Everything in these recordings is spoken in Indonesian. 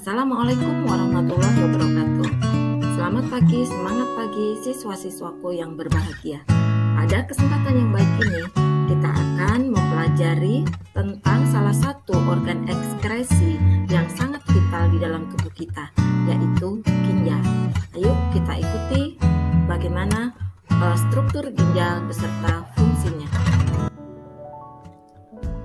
Assalamualaikum warahmatullahi wabarakatuh. Selamat pagi, semangat pagi siswa-siswaku yang berbahagia. Pada kesempatan yang baik ini, kita akan mempelajari tentang salah satu organ ekskresi yang sangat vital di dalam tubuh kita, yaitu ginjal. Ayo kita ikuti bagaimana struktur ginjal beserta fungsinya.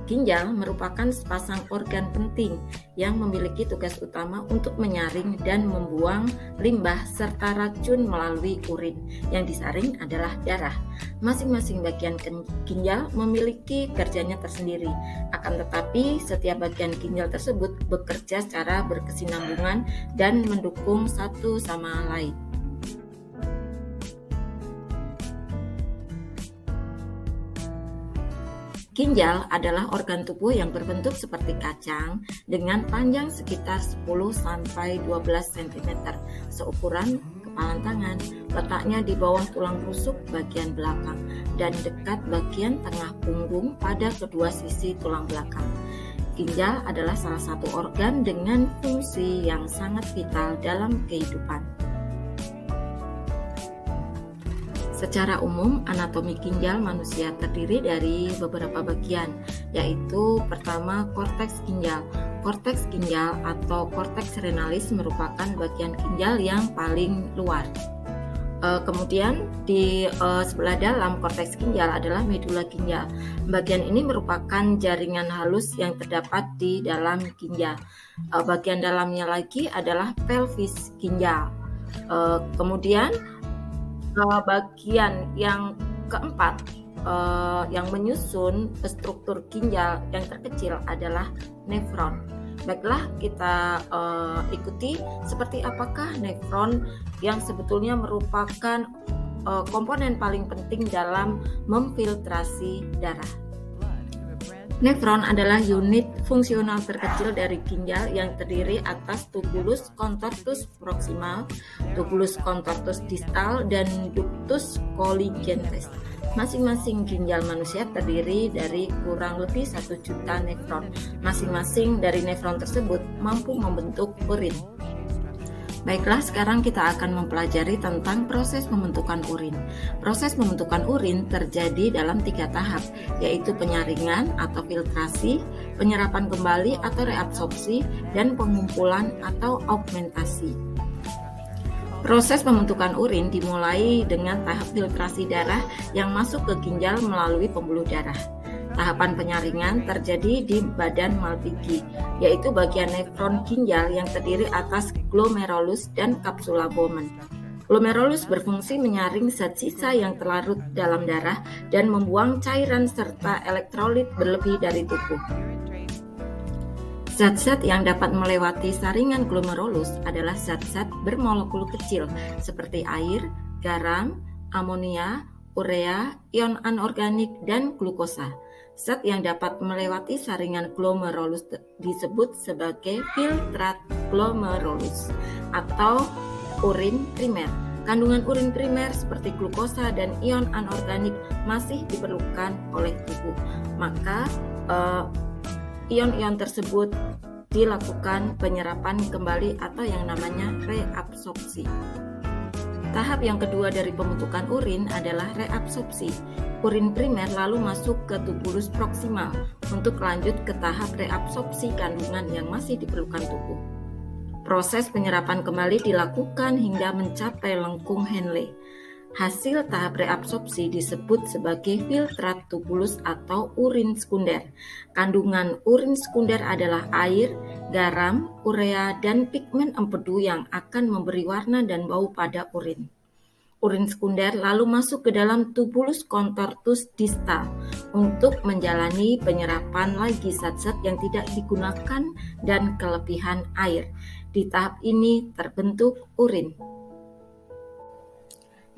Ginjal merupakan sepasang organ penting yang memiliki tugas utama untuk menyaring dan membuang limbah serta racun melalui urin. Yang disaring adalah darah. Masing-masing bagian ginjal memiliki kerjanya tersendiri. Akan tetapi, setiap bagian ginjal tersebut bekerja secara berkesinambungan dan mendukung satu sama lain. Ginjal adalah organ tubuh yang berbentuk seperti kacang dengan panjang sekitar 10-12 cm, seukuran kepalan tangan, letaknya di bawah tulang rusuk bagian belakang dan dekat bagian tengah punggung pada kedua sisi tulang belakang. Ginjal adalah salah satu organ dengan fungsi yang sangat vital dalam kehidupan. Secara umum, anatomi ginjal manusia terdiri dari beberapa bagian, yaitu pertama korteks ginjal. Korteks ginjal atau korteks renalis merupakan bagian ginjal yang paling luar. Kemudian di sebelah dalam korteks ginjal adalah medula ginjal. Bagian ini merupakan jaringan halus yang terdapat di dalam ginjal. Bagian dalamnya lagi adalah pelvis ginjal. Kemudian bagian yang keempat yang menyusun struktur ginjal yang terkecil adalah nefron. Baiklah, kita ikuti seperti apakah nefron yang sebetulnya merupakan komponen paling penting dalam memfiltrasi darah. Nefron adalah unit fungsional terkecil dari ginjal yang terdiri atas tubulus contortus proximal, tubulus contortus distal, dan ductus colligensus. Masing-masing ginjal manusia terdiri dari kurang lebih 1 juta nefron. Masing-masing dari nefron tersebut mampu membentuk urin. Baiklah, sekarang kita akan mempelajari tentang proses pembentukan urin. Proses pembentukan urin terjadi dalam 3 tahap, yaitu penyaringan atau filtrasi, penyerapan kembali atau reabsorpsi, dan pengumpulan atau augmentasi. Proses pembentukan urin dimulai dengan tahap filtrasi darah yang masuk ke ginjal melalui pembuluh darah. Tahapan penyaringan terjadi di badan Malpighi, yaitu bagian nefron ginjal yang terdiri atas glomerulus dan capsula Bowman. Glomerulus berfungsi menyaring zat sisa yang terlarut dalam darah dan membuang cairan serta elektrolit berlebih dari tubuh. Zat-zat yang dapat melewati saringan glomerulus adalah zat-zat bermolekul kecil seperti air, garam, amonia, urea, ion anorganik, dan glukosa. Zat yang dapat melewati saringan glomerulus disebut sebagai filtrat glomerulus atau urin primer. Kandungan urin primer seperti glukosa dan ion anorganik masih diperlukan oleh tubuh. Maka ion-ion tersebut dilakukan penyerapan kembali atau yang namanya reabsorpsi. Tahap yang kedua dari pembentukan urin adalah reabsorpsi. Urin primer lalu masuk ke tubulus proksimal untuk lanjut ke tahap reabsorpsi kandungan yang masih diperlukan tubuh. Proses penyerapan kembali dilakukan hingga mencapai lengkung Henle. Hasil tahap reabsorpsi disebut sebagai filtrat tubulus atau urin sekunder. Kandungan urin sekunder adalah air, garam, urea, dan pigmen empedu yang akan memberi warna dan bau pada urin. Urin sekunder lalu masuk ke dalam tubulus contortus distal untuk menjalani penyerapan lagi zat-zat yang tidak digunakan dan kelebihan air. Di tahap ini terbentuk urin.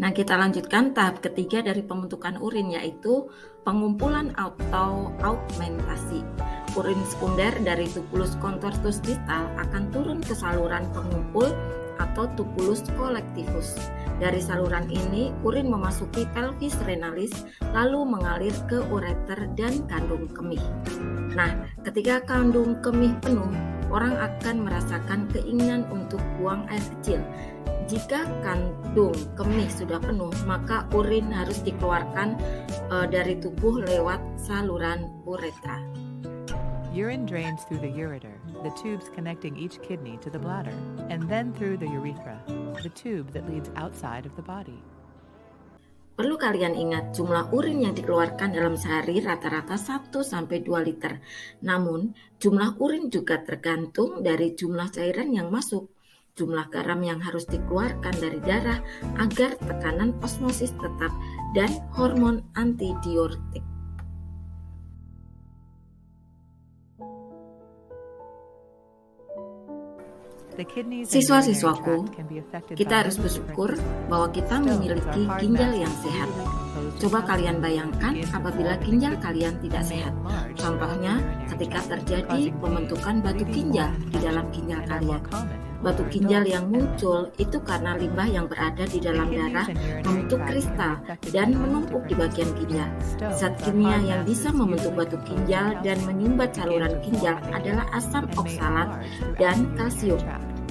Nah, kita lanjutkan tahap ketiga dari pembentukan urin, yaitu pengumpulan atau augmentasi. Urin sekunder dari tubulus contortus distal akan turun ke saluran pengumpul atau tubulus collectivus. Dari saluran ini, urin memasuki pelvis renalis, lalu mengalir ke ureter dan kandung kemih. Nah, ketika kandung kemih penuh, orang akan merasakan keinginan untuk buang air kecil. Jika kantung kemih sudah penuh, maka urin harus dikeluarkan dari tubuh lewat saluran uretra. Urine drains through the ureter, the tubes connecting each kidney to the bladder, and then through the urethra, the tube that leads outside of the body. Perlu kalian ingat, jumlah urin yang dikeluarkan dalam sehari rata-rata 1-2 liter. Namun, jumlah urin juga tergantung dari jumlah cairan yang masuk, jumlah garam yang harus dikeluarkan dari darah agar tekanan osmosis tetap, dan hormon antidiuretik. Siswa-siswaku, kita harus bersyukur bahwa kita memiliki ginjal yang sehat. Coba kalian bayangkan apabila ginjal kalian tidak sehat. Contohnya, ketika terjadi pembentukan batu ginjal di dalam ginjal kalian. Batu ginjal yang muncul itu karena limbah yang berada di dalam darah membentuk kristal dan menumpuk di bagian ginjal. Zat kimia yang bisa membentuk batu ginjal dan menyumbat saluran ginjal adalah asam oksalat dan kalsium.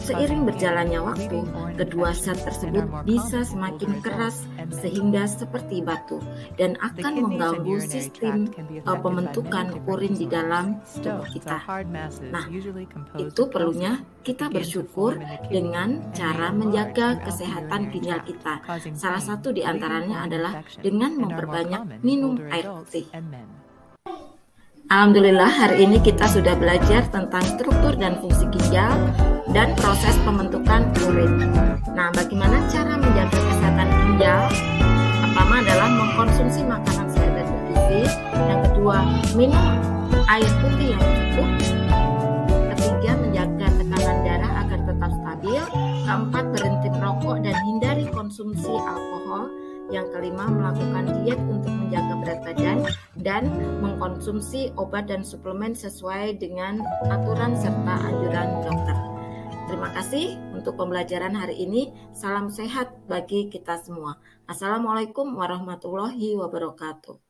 Seiring berjalannya waktu, kedua zat tersebut bisa semakin keras sehingga seperti batu dan akan mengganggu sistem pembentukan urin di dalam tubuh kita. Nah, itu perlunya kita bersyukur dengan cara menjaga kesehatan ginjal kita. Salah satu di antaranya adalah dengan memperbanyak minum air putih. Alhamdulillah, hari ini kita sudah belajar tentang struktur dan fungsi ginjal dan proses pembentukan urin. Nah, bagaimana cara menjaga kesehatan ginjal? Pertama adalah mengkonsumsi makanan sehat dan bergizi. Yang kedua, minum air putih yang cukup. Ketiga, menjaga tekanan darah agar tetap stabil. Keempat, berhenti merokok dan hindari konsumsi alkohol. Yang kelima, melakukan diet untuk menjaga berat badan dan mengkonsumsi obat dan suplemen sesuai dengan aturan serta anjuran dokter. Terima kasih untuk pembelajaran hari ini. Salam sehat bagi kita semua. Assalamualaikum warahmatullahi wabarakatuh.